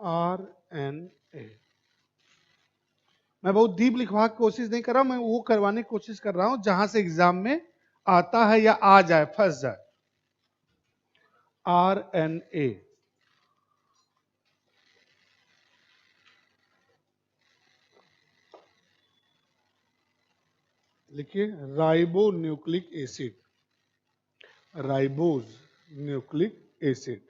RNA। मैं बहुत डीप लिखवा की कोशिश नहीं कर रहा, मैं वो करवाने की कोशिश कर रहा हूं जहां से एग्जाम में आता है या आ जाए, फंस जाए। RNA लिखिए, ribo nucleic acid, ribose nucleic acid.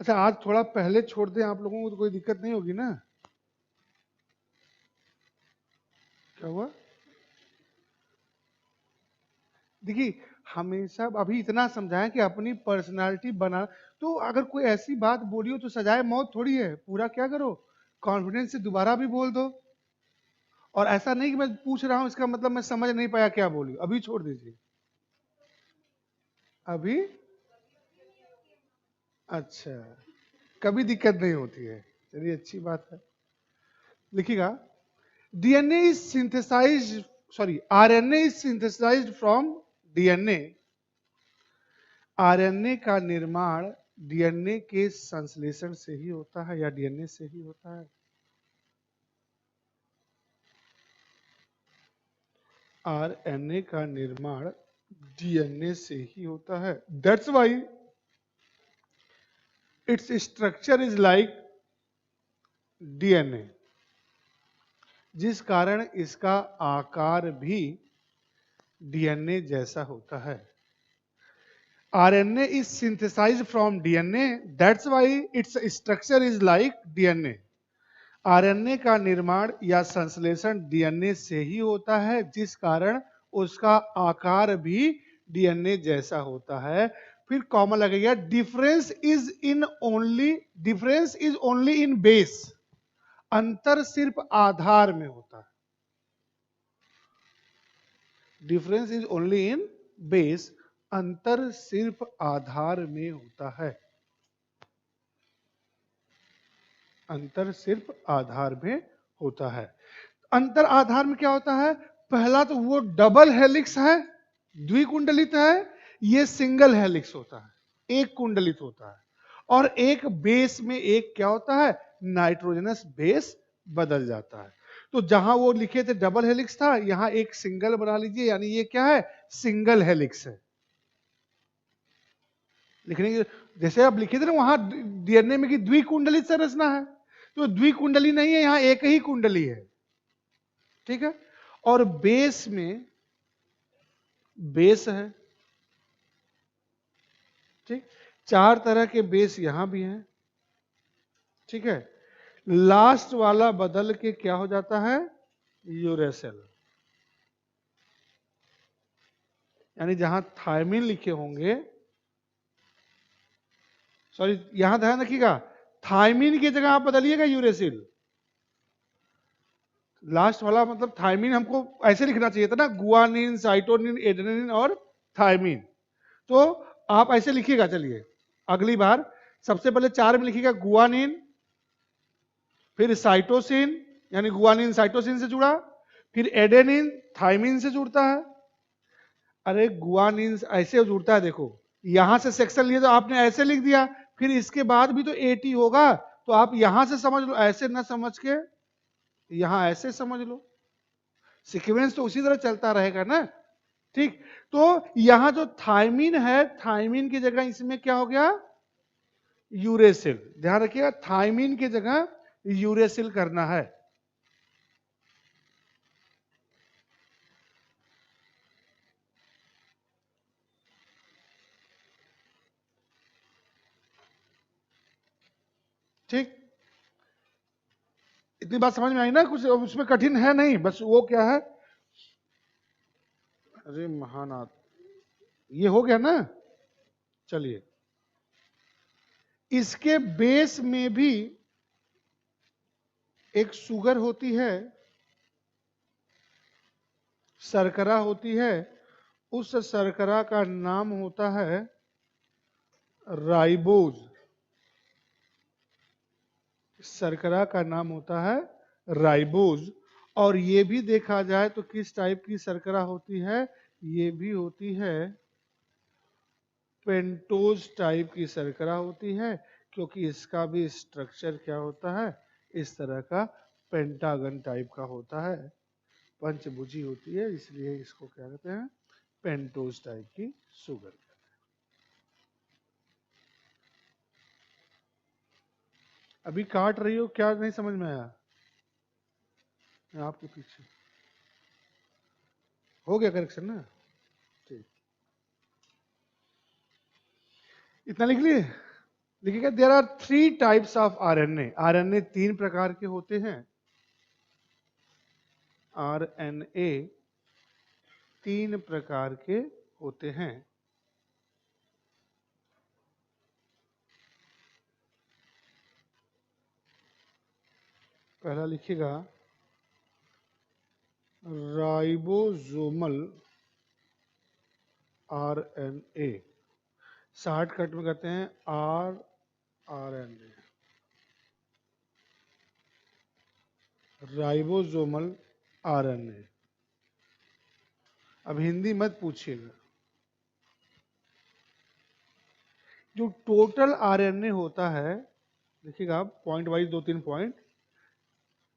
अच्छा, आज थोड़ा पहले छोड़ दें आप लोगों को तो कोई दिक्कत नहीं होगी ना? क्या हुआ? देखिए, हमेशा अभी इतना समझाएं कि अपनी पर्सनालिटी बना, तो अगर कोई ऐसी बात बोली हो तो सजाए मौत थोड़ी है, पूरा क्या करो, कॉन्फिडेंस से दोबारा भी बोल दो। और ऐसा नहीं कि मैं पूछ रहा हूं इसका मतलब मैं समझ नहीं पाया क्या बोली, अभी छोड़ दीजिए अभी। अच्छा, कभी दिक्कत नहीं होती है, चलिए अच्छी बात है। लिखिएगा, DNA is synthesize, sorry, RNA is synthesized from DNA. RNA का निर्माण डीएनए के संश्लेषण से ही होता है या डीएनए से ही होता है। आरएनए का निर्माण डीएनए से ही होता है। That's why its structure is like DNA, जिस कारण इसका आकार भी डीएनए जैसा होता है। RNA is synthesized from DNA, that's why its structure is like DNA। RNA का निर्माण या संश्लेषण डीएनए से ही होता है, जिस कारण उसका आकार भी डीएनए जैसा होता है। फिर कॉमा लगेगा, difference is only in base, अंतर सिर्फ आधार में होता है। Difference is only in base, अंतर सिर्फ आधार में होता है। अंतर सिर्फ आधार में होता है। अंतर आधार में क्या होता है? पहला तो वो डबल हेलिक्स है, द्विकुंडलित है, ये सिंगल हेलिक्स होता है, एक कुंडलित होता है। और एक बेस में एक क्या होता है? नाइट्रोजनस बेस बदल जाता है। तो जहां वो लिखे थे डबल हेलिक्स था, यहां एक सिंगल बना लीजिए, यानी ये क्या है? सिंगल हेलिक्स है। लिखने की जैसे आप लिखे थे ना वहां डीएनए में की द्विकुंडलित संरचना है, तो द्विकुंडली नहीं है, यहां एक ही कुंडली है। ठीक है। और बेस में बेस है, ठीक, चार तरह के बेस यहां भी हैं। ठीक है। लास्ट वाला बदल के क्या हो जाता है? यूरेसिल। यानी जहां थायमिन लिखे होंगे, सॉरी यहां ध्यान रखिएगा, थायमिन की जगह आप बदलिएगा यूरेसिल। लास्ट वाला मतलब थायमिन हमको ऐसे लिखना चाहिए था ना, गुआनिन, साइटोनिन, एडेनिन और थायमिन। तो आप ऐसे लिखिएगा। चलिए अगली बार सबसे पहले चार में लिखिएगा गुआनिन, फिर साइटोसिन, यानी गुआनिन साइटोसिन से जुड़ा, फिर एडेनिन थायमिन से जुड़ता है। अरे गुआनिन ऐसे जुड़ता है, देखो यहां से सेक्शन लिए तो आपने ऐसे लिख दिया, फिर इसके बाद भी तो एटी होगा, तो आप यहां से समझ लो, ऐसे ना समझ के यहां ऐसे समझ लो, सीक्वेंस तो उसी तरह चलता रहेगा ना। ठीक, तो यहां जो थायमिन है, थायमिन की जगह इसमें क्या हो गया? यूरेसिल। ध्यान रखिएगा, थायमिन की जगह यूरेसिल करना है। ठीक, इतनी बात समझ में आई ना? कुछ उसमें कठिन है नहीं, बस वो क्या है, अरे महानाथ, ये हो गया ना। चलिए, इसके बेस में भी एक शुगर होती है, शर्करा होती है, उस शर्करा का नाम होता है राइबोज, शर्करा का नाम होता है राइबोज। और ये भी देखा जाए तो किस टाइप की शर्करा होती है, ये भी होती है पेंटोज टाइप की शर्करा होती है, क्योंकि इसका भी स्ट्रक्चर क्या होता है, इस तरह का पेंटागन टाइप का होता है, पंचभुजी होती है, इसलिए इसको क्या कहते हैं, पेंटोज टाइप की शुगर। अभी काट रही हो क्या, नहीं समझ में आया? मैं आपके पीछे हो गया करेक्शन ना, ठीक, इतना लिख लिए। लिखिएगा there are 3 types of RNA. RNA 3 प्रकार के होते हैं, आरएनए 3 प्रकार के होते हैं। पहला लिखिएगा राइबोसोमल आरएनए, शॉर्टकट में कहते हैं आरएनए, राइबोसोमल आरएनए। अब हिंदी मत पूछिएगा। जो टोटल आरएनए होता है, देखिएगा point wise 2-3 point,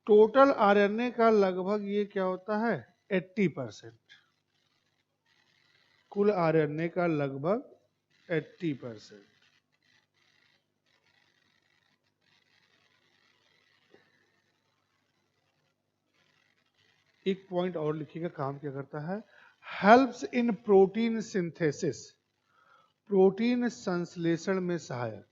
total RNA का लगभग ये क्या होता है 80%, कुल आरएनए का लगभग 80%। एक पॉइंट और लिखिएगा, काम क्या करता है, helps in protein synthesis, protein संश्लेषण में सहायक।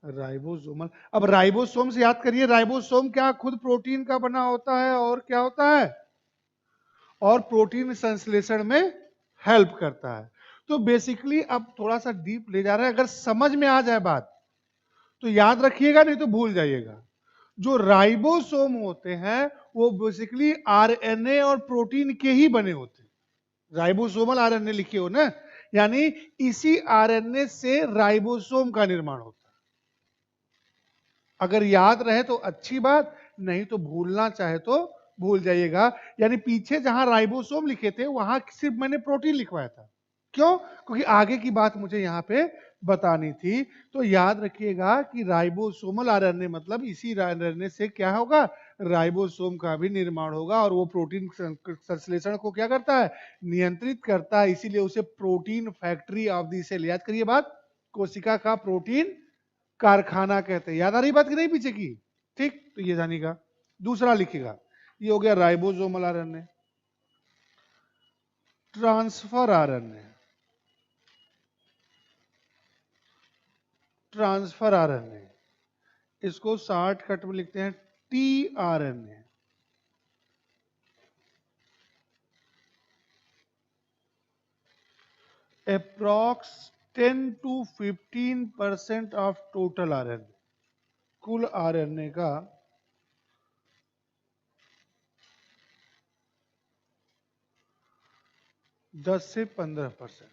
राइबोसोमल, अब राइबोसोम से याद करिए, राइबोसोम क्या खुद प्रोटीन का बना होता है और क्या होता है, और प्रोटीन संश्लेषण में हेल्प करता है। तो बेसिकली अब थोड़ा सा डीप ले जा रहे हैं, अगर समझ में आ जाए बात तो याद रखिएगा, नहीं तो भूल जाइएगा। जो राइबोसोम होते हैं वो बेसिकली आरएनए और प्रोटीन के ही बने होते हैं। राइबोसोमल आरएनए लिखे हो ना, यानी इसी आरएनए से राइबोसोम का निर्माण होता है। अगर याद रहे तो अच्छी बात, नहीं तो भूलना चाहे तो भूल जाइएगा। यानी पीछे जहां राइबोसोम लिखे थे वहां सिर्फ मैंने प्रोटीन लिखवाया था, क्यों, क्योंकि आगे की बात मुझे यहां पे बतानी थी। तो याद रखिएगा कि राइबोसोमल आरएनए मतलब इसी आरएनए से क्या होगा, राइबोसोम का भी निर्माण होगा, और वो प्रोटीन संश्लेषण को क्या करता है, नियंत्रित करता है, इसीलिए उसे protein factory of the cell, याद करिए बात, कोशिका का प्रोटीन कारखाना कहते हैं। याद आ रही बात कि नहीं पीछे की, ठीक, तो ये जानिएगा। दूसरा लिखिएगा, ये हो गया ribosomal RNA. Transfer RNA, transfer RNA, इसको शॉर्टकट में लिखते हैं tRNA. Approx 10 to 15% of total RNA, कुल आरएनए का 10 से 15%।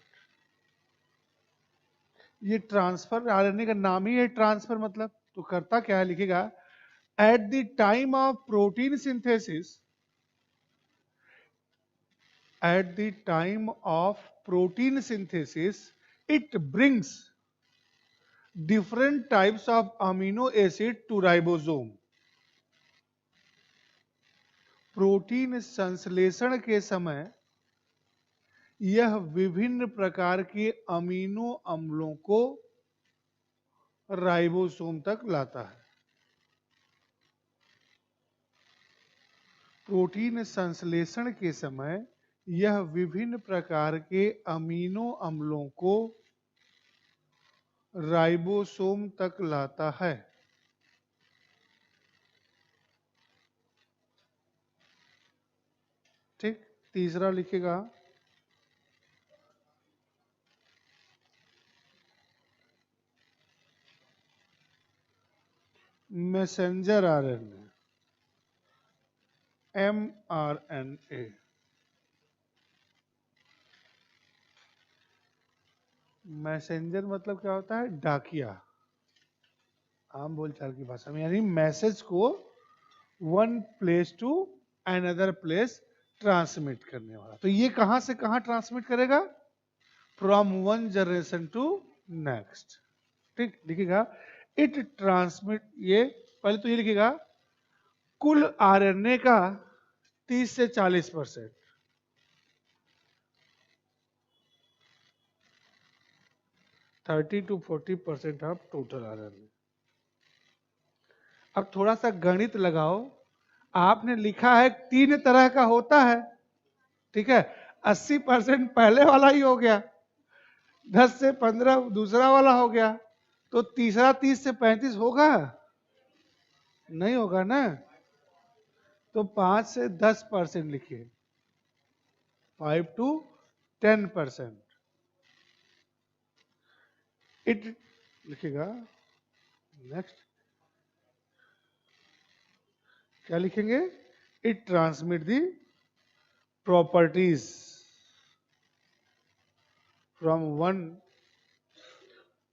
ये ट्रांसफर आरएनए का नाम ही है ट्रांसफर, मतलब तो करता क्या है, लिखेगा at the time of protein synthesis, at the time of protein synthesis it brings different types of amino acid to ribosome। Protein संश्लेषण के समय यह विभिन्न प्रकार के अमीनो अम्लों को राइबोसोम तक लाता है। प्रोटीन संश्लेषण के समय यह विभिन्न प्रकार के अमीनो अम्लों को राइबोसोम तक लाता है। ठीक, तीसरा लिखेगा मैसेंजर आरएनए, एमआरएनए। मैसेंजर मतलब क्या होता है? डाकिया, आम बोलचाल की भाषा में, यानी मैसेज को one place to another place transmit करने वाला। तो ये कहां से कहां ट्रांसमिट करेगा? From one generation to next. ठीक, लिखिएगा इट ट्रांसमिट, ये पहले तो ये लिखिएगा कुल आरएनए का 30 से 40%, 30 to 40% ऑफ टोटल आरएनए। अब थोड़ा सा गणित लगाओ, आपने लिखा है 3 तरह का होता है, ठीक है, 80% पहले वाला ही हो गया, 10 से 15 दूसरा वाला हो गया, तो तीसरा 30 से 35 होगा? नहीं होगा ना, तो 5 से 10% लिखिए, 5 to 10%। इट लिखिएगा, नेक्स्ट क्या लिखेंगे? It transmit the properties from one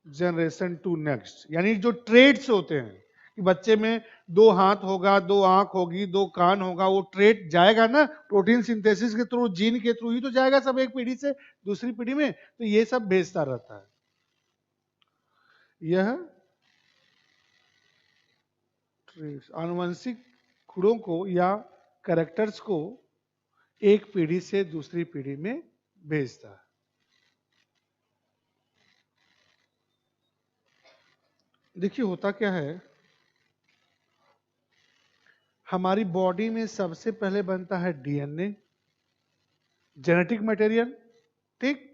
generation to next, यानी जो ट्रेड्स होते हैं कि बच्चे में 2 हाथ होगा, 2 आंख होगी, 2 कान होगा, वो ट्रेड जाएगा ना प्रोटीन सिंथेसिस के थ्रू, जीन के थ्रू ही तो जाएगा सब, एक पीढ़ी से दूसरी पीढ़ी में, तो ये सब भेजता रहता है। यह आनुवंशिक गुणों को या कैरेक्टर्स को एक पीढ़ी से दूसरी पीढ़ी में भेजता है। देखिए होता क्या है, हमारी बॉडी में सबसे पहले बनता है डीएनए, जेनेटिक मटेरियल, ठीक।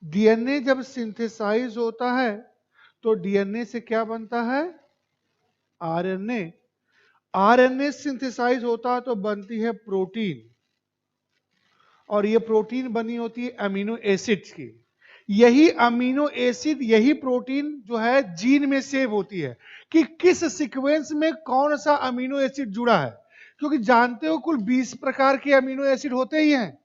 डीएनए जब सिंथेसाइज होता है तो डीएनए से क्या बनता है? आरएनए। आरएनए सिंथेसाइज होता है तो बनती है प्रोटीन, और ये प्रोटीन बनी होती है अमीनो एसिड्स की। यही अमीनो एसिड, यही प्रोटीन जो है जीन में सेव होती है कि किस सीक्वेंस में कौन सा अमीनो एसिड जुड़ा है, क्योंकि जानते हो कुल 20 प्रकार के अमीनो एसिड होते ही हैं,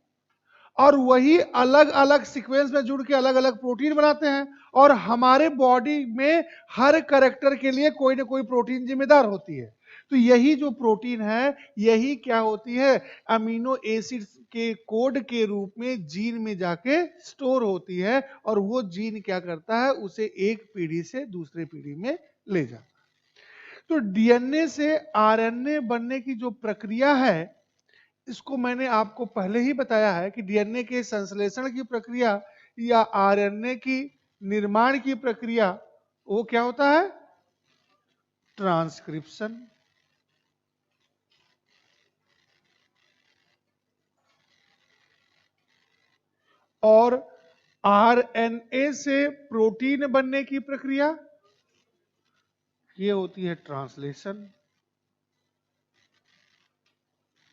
और वही अलग अलग सीक्वेंस में जुड़ के अलग अलग प्रोटीन बनाते हैं, और हमारे बॉडी में हर कैरेक्टर के लिए कोई ना कोई प्रोटीन जिम्मेदार होती है। तो यही जो प्रोटीन है, यही क्या होती है? अमीनो एसिड के कोड के रूप में जीन में जाके स्टोर होती है, और वो जीन क्या करता है? उसे एक पीढ़ी से दूसरे पीढ़ी में ले जाता है। तो डीएनए से आरएनए बनने की जो प्रक्रिया है, इसको मैंने आपको पहले ही बताया है कि डीएनए के संश्लेषण की प्रक्रिया या आरएनए की निर्माण की प्रक्रिया, वो क्या होता है? ट्रांसक्रिप्शन। और आरएनए से प्रोटीन बनने की प्रक्रिया, ये होती है ट्रांसलेशन।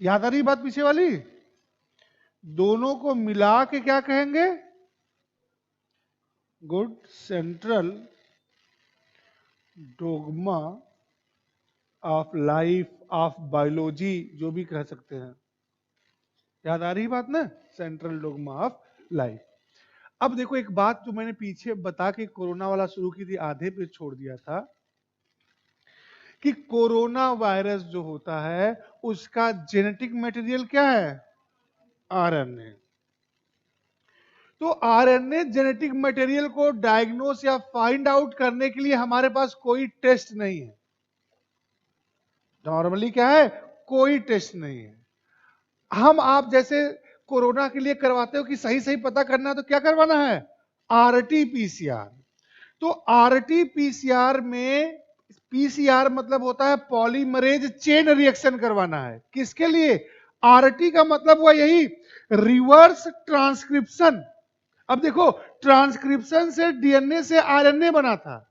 याद आ रही बात पीछे वाली? दोनों को मिला के क्या कहेंगे? Good central dogma of life of biology, जो भी कह सकते हैं। याद आ रही बात ना? Central dogma of life. अब देखो एक बात जो मैंने पीछे बता के कोरोना वाला शुरू की थी, आधे पे छोड़ दिया था, कि कोरोना वायरस जो होता है उसका जेनेटिक मटेरियल क्या है? आरएनए। तो आरएनए जेनेटिक मटेरियल को डायग्नोस या फाइंड आउट करने के लिए हमारे पास कोई टेस्ट नहीं है। नॉर्मली क्या है? कोई टेस्ट नहीं है। हम आप जैसे कोरोना के लिए करवाते हो कि सही सही पता करना है, तो क्या करवाना है? आरटी-पीसीआर। तो आरटी-पीसीआर में, पीसीआर मतलब होता है पॉलीमरेज चेन रिएक्शन करवाना है। किसके लिए? आरटी का मतलब हुआ यही रिवर्स ट्रांसक्रिप्शन। अब देखो, ट्रांसक्रिप्शन से डीएनए से आरएनए बना था,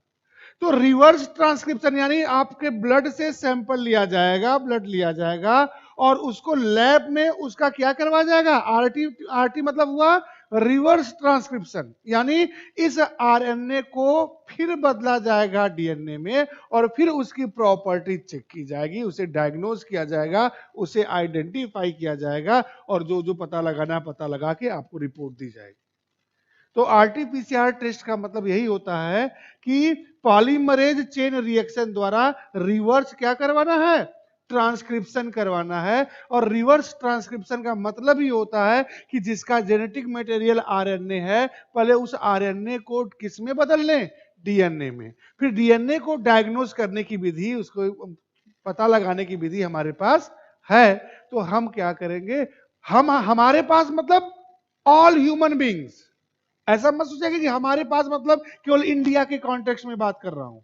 तो रिवर्स ट्रांसक्रिप्शन यानी आपके ब्लड से सैंपल लिया जाएगा, ब्लड लिया जाएगा, और उसको लैब में उसका क्या करवाया जाएगा? आरटी। आरटी मतलब हुआ रिवर्स ट्रांसक्रिप्शन, यानी इस आरएनए को फिर बदला जाएगा डीएनए में, और फिर उसकी प्रॉपर्टी चेक की जाएगी, उसे डायग्नोज किया जाएगा, उसे आइडेंटिफाई किया जाएगा, और जो जो पता लगाना पता लगा के आपको रिपोर्ट दी जाएगी। तो आरटीपीसीआर टेस्ट का मतलब यही होता है कि पॉलीमरेज चेन रिएक्शन द्वारा रिवर्स क्या करवाना है, ट्रांसक्रिप्शन करवाना है। और रिवर्स ट्रांसक्रिप्शन का मतलब ही होता है कि जिसका जेनेटिक मटेरियल आरएनए है, पहले उस आरएनए को किस में बदल लें, डीएनए में। फिर डीएनए को डायग्नोज करने की विधि, उसको पता लगाने की विधि हमारे पास है। तो हम क्या करेंगे, हम हमारे पास मतलब ऑल ह्यूमन बींग्स, ऐसा मत सोचिए कि हमारे पास मतलब केवल इंडिया के कॉन्टेक्स्ट में बात कर रहा हूं।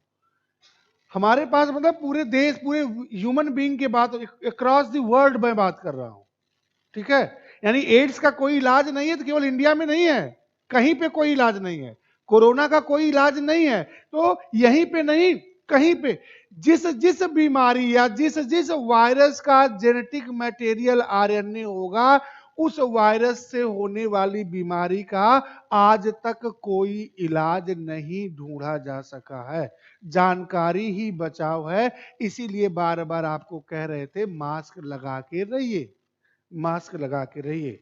हमारे पास मतलब पूरे देश, पूरे ह्यूमन बीइंग के बात, अक्रॉस द वर्ल्ड में बात कर रहा हूं। ठीक है, यानी एड्स का कोई इलाज नहीं है तो केवल इंडिया में नहीं है, कहीं पे कोई इलाज नहीं है। कोरोना का कोई इलाज नहीं है तो यहीं पे नहीं, कहीं पे जिस जिस बीमारी या जिस जिस वायरस का जेनेटिक मटेरियल आरएनए होगा, उस वायरस से होने वाली बीमारी का आज तक कोई इलाज नहीं ढूंढा जा सका है। जानकारी ही बचाव है। इसीलिए बार बार आपको कह रहे थे मास्क लगा के रहिए, मास्क लगा के रहिए।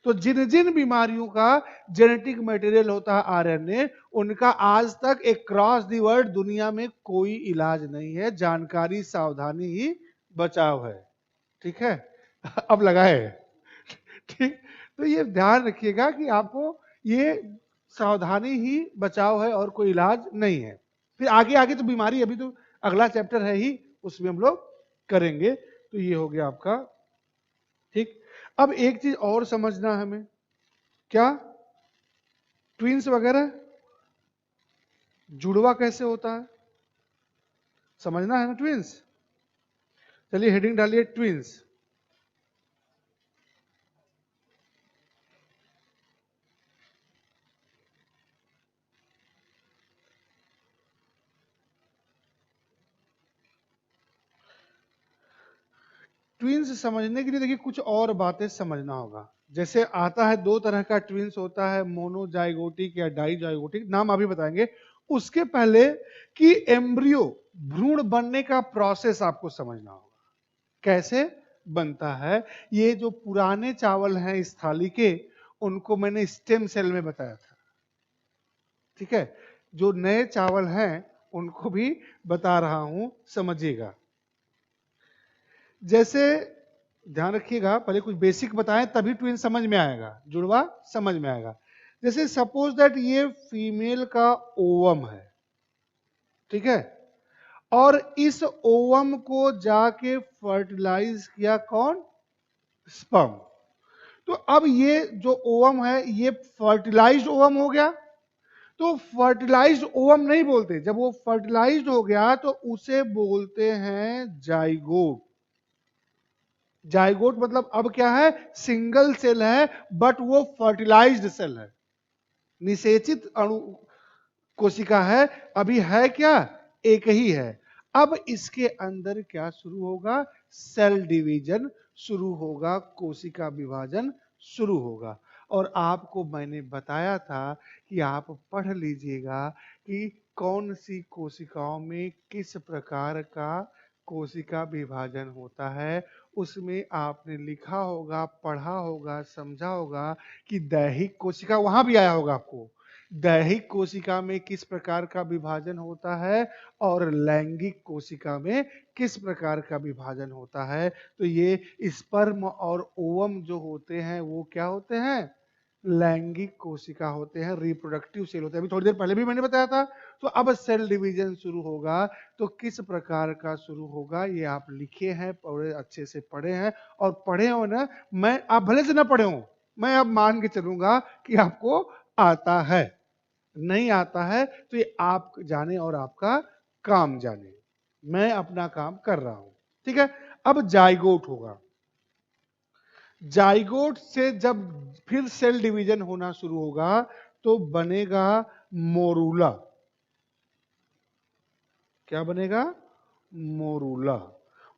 तो जिन जिन बीमारियों का जेनेटिक मटेरियल होता है आरएनए, उनका आज तक एक क्रॉस दी वर्ल्ड दुनिया में कोई इलाज नहीं है। जानकारी सावधानी ही बचाव है। ठीक है, अब लगाए। ठीक, तो ये ध्यान रखिएगा कि आपको ये सावधानी ही बचाव है और कोई इलाज नहीं है। फिर आगे आगे तो बीमारी, अभी तो अगला चैप्टर है ही, उसमें हम लोग करेंगे। तो ये हो गया आपका। ठीक, अब एक चीज और समझना है हमें, क्या ट्विंस वगैरह, जुड़वा कैसे होता है, समझना है ना ट्विंस। चलिए हेडिंग डालिए ट्विंस। ट्विंस समझने के लिए देखिए कुछ और बातें समझना होगा। जैसे आता है दो तरह का ट्विंस होता है, मोनोजाइगोटिक या डाइजाइगोटिक, नाम अभी बताएंगे। उसके पहले कि एम्ब्रियो, भ्रूण बनने का प्रोसेस आपको समझना होगा, कैसे बनता है। ये जो पुराने चावल हैं इस थाली के, उनको मैंने स्टेम सेल में बताया था। ठीक है, जो नए चावल हैं उनको भी बता रहा हूं, समझिएगा। जैसे ध्यान रखिएगा, पहले कुछ बेसिक बताएं तभी ट्विन समझ में आएगा, जुड़वा समझ में आएगा। जैसे सपोज दैट ये फीमेल का ओवम है, ठीक है, और इस ओवम को जाके फर्टिलाइज किया कौन, स्पर्म। तो अब ये जो ओवम है ये फर्टिलाइज्ड ओवम हो गया। तो फर्टिलाइज्ड ओवम नहीं बोलते, जब वो फर्टिलाइज्ड हो गया तो उसे बोलते हैं जाइगोट। जाइगोट मतलब अब क्या है, सिंगल सेल है बट वो फर्टिलाइज्ड सेल है, निषेचित अणु कोशिका है, अभी है क्या, एक ही है। अब इसके अंदर क्या शुरू होगा, सेल डिवीजन शुरू होगा, कोशिका विभाजन शुरू होगा। और आपको मैंने बताया था कि आप पढ़ लीजिएगा कि कौन सी कोशिकाओं में किस प्रकार का कोशिका विभाजन होता है। उसमें आपने लिखा होगा, पढ़ा होगा, समझा होगा कि दैहिक कोशिका, वहां भी आया होगा आपको, दैहिक कोशिका में किस प्रकार का विभाजन होता है और लैंगिक कोशिका में किस प्रकार का विभाजन होता है। तो ये स्पर्म और ओवम जो होते हैं वो क्या होते हैं, लैंगिक कोशिका होते हैं, रिप्रोडक्टिव सेल होते हैं। अभी थोड़ी देर पहले भी मैंने बताया था। तो अब सेल डिवीजन शुरू होगा, तो किस प्रकार का शुरू होगा ये आप लिखे हैं, और अच्छे से पढ़े हैं, और पढ़े हो ना, मैं आप भले से ना पढ़े हो, मैं अब मान के चलूंगा कि आपको आता है। नहीं आता है तो ये आप जाने और आपका काम जाने, मैं अपना काम कर रहा हूं। ठीक है, अब जाइगोट होगा। जाइगोट से जब फिर सेल डिवीजन होना शुरू होगा तो बनेगा मोरूला। क्या बनेगा, मोरूला।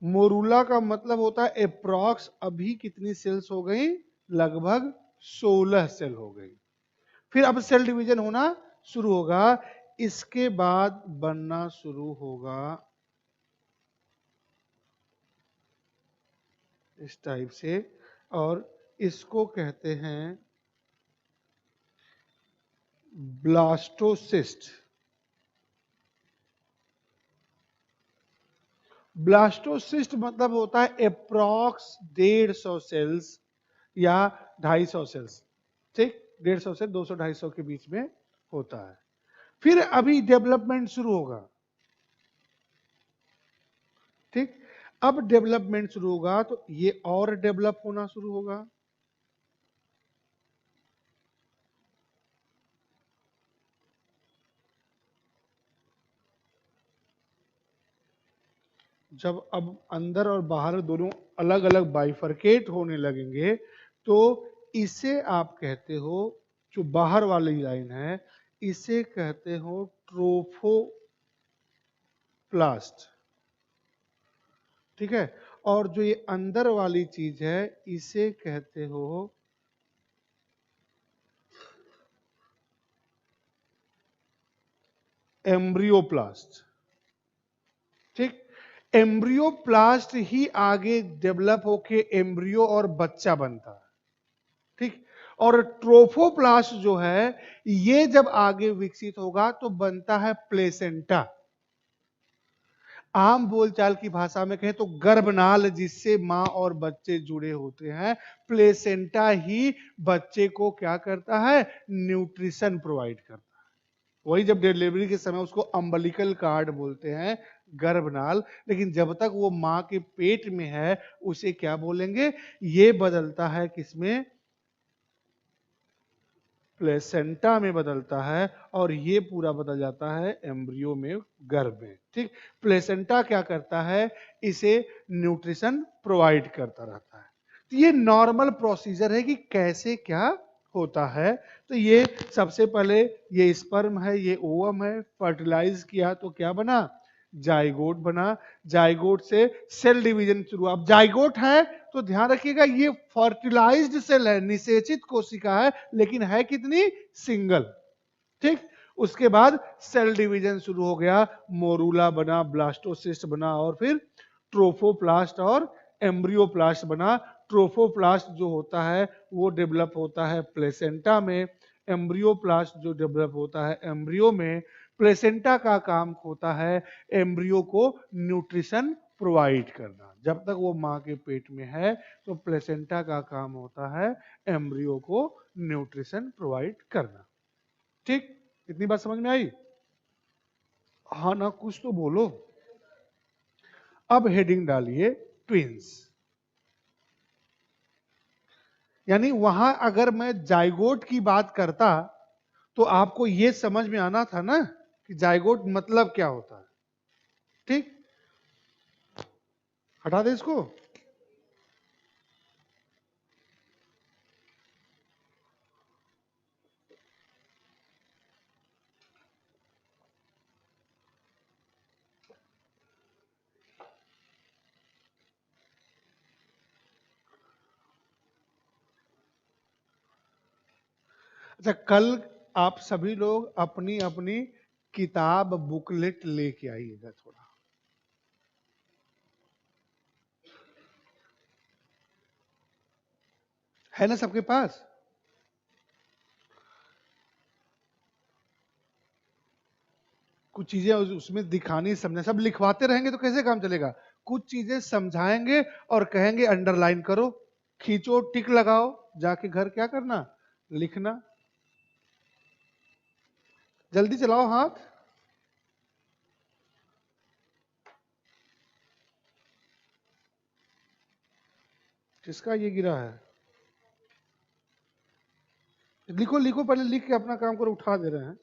मोरूला का मतलब होता है अप्रॉक्स अभी कितनी सेल्स हो गई, लगभग 16 सेल हो गई। फिर अब सेल डिवीजन होना शुरू होगा, इसके बाद बनना शुरू होगा इस टाइप से, और इसको कहते हैं ब्लास्टोसिस्ट। ब्लास्टोसिस्ट मतलब होता है अप्रॉक्स 150 सेल्स या 250 सेल्स, ठीक, 150 से 200 250 के बीच में होता है। फिर अभी डेवलपमेंट शुरू होगा, ठीक। अब डेवलपमेंट शुरू होगा तो ये और डेवलप होना शुरू होगा। जब अब अंदर और बाहर दोनों अलग अलग बाइफरकेट होने लगेंगे तो इसे आप कहते हो, जो बाहर वाली लाइन है इसे कहते हो ट्रोफोप्लास्ट, ठीक है। और जो ये अंदर वाली चीज है इसे कहते हो एम्ब्रियोप्लास्ट, ठीक। एम्ब्रियोप्लास्ट ही आगे डेवलप होके एम्ब्रियो और बच्चा बनता है, ठीक। और ट्रोफोप्लास्ट जो है ये जब आगे विकसित होगा तो बनता है प्लेसेंटा। आम बोलचाल की भाषा में कहें तो गर्भनाल जिससे मां और बच्चे जुड़े होते हैं, प्लेसेंटा ही बच्चे को क्या करता है, न्यूट्रिशन प्रोवाइड करता है। वही जब डिलीवरी के समय उसको अम्बलिकल कार्ड बोलते हैं, गर्भनाल, लेकिन जब तक वो मां के पेट में है उसे क्या बोलेंगे, ये बदलता है किसमें, प्लेसेंटा में बदलता है, और ये पूरा बदल जाता है एम्ब्रियो में, गर्भ में, ठीक। प्लेसेंटा क्या करता है, इसे न्यूट्रिशन प्रोवाइड करता रहता है। तो ये नॉर्मल प्रोसीजर है कि कैसे क्या होता है। तो ये सबसे पहले ये स्पर्म है, ये ओवम है, फर्टिलाइज किया तो क्या बना, जाइगोट बना। जाइगोट से सेल डिवीजन शुरू। अब जाइगोट है तो ध्यान रखिएगा ये फर्टिलाइज्ड सेल है, निषेचित कोशिका है, लेकिन है कितनी, सिंगल, ठीक। उसके बाद सेल डिवीजन शुरू हो गया, मोरूला बना, ब्लास्टोसिस्ट बना, और फिर ट्रोफोप्लास्ट और एम्ब्रियोप्लास्ट बना। ट्रोफोप्लास्ट जो होता है वो डेवलप होता है प्लेसेंटा में, एम्ब्रियोप्लास्ट जो डेवलप होता है एम्ब्रियो में। प्लेसेंटा का काम होता है एम्ब्रियो को न्यूट्रिशन प्रोवाइड करना। जब तक वो मां के पेट में है तो प्लेसेंटा का काम होता है एम्ब्रियो को न्यूट्रिशन प्रोवाइड करना, ठीक। इतनी बात समझ में आई? हाँ ना, कुछ तो बोलो। अब हेडिंग डालिए ट्विंस। यानी वहां अगर मैं जाइगोट की बात करता तो आपको यह समझ में आना था ना कि जाइगोट मतलब क्या होता है, ठीक। हटा दे इसको। अच्छा, कल आप सभी लोग अपनी अपनी किताब बुकलेट लेके आइएगा थोड़ा। है ना सबके पास? कुछ चीजें उसमें दिखानी समझना, सब लिखवाते रहेंगे तो कैसे काम चलेगा। कुछ चीजें समझाएंगे और कहेंगे अंडरलाइन करो, खींचो, टिक लगाओ, जाके घर क्या करना, लिखना। जल्दी चलाओ हाथ। किसका ये गिरा है? लिखो लिखो, पहले लिख के अपना काम करो, उठा दे रहे हैं।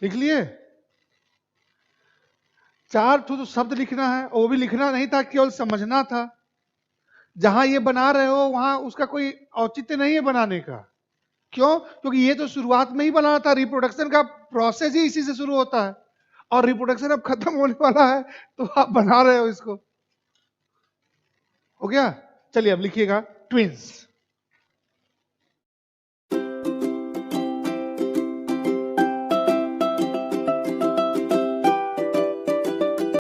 लिख लिए? 4 तो शब्द लिखना है, और वो भी लिखना नहीं था, केवल समझना था। जहां ये बना रहे हो वहां उसका कोई औचित्य नहीं है बनाने का। क्यों? क्योंकि ये तो शुरुआत में ही बनाना था, रिप्रोडक्शन का प्रोसेस ही इसी से शुरू होता है, और रिप्रोडक्शन अब खत्म होने वाला है तो आप बना रहे हो इसको। हो गया? चलिए अब लिखिएगा ट्विंस।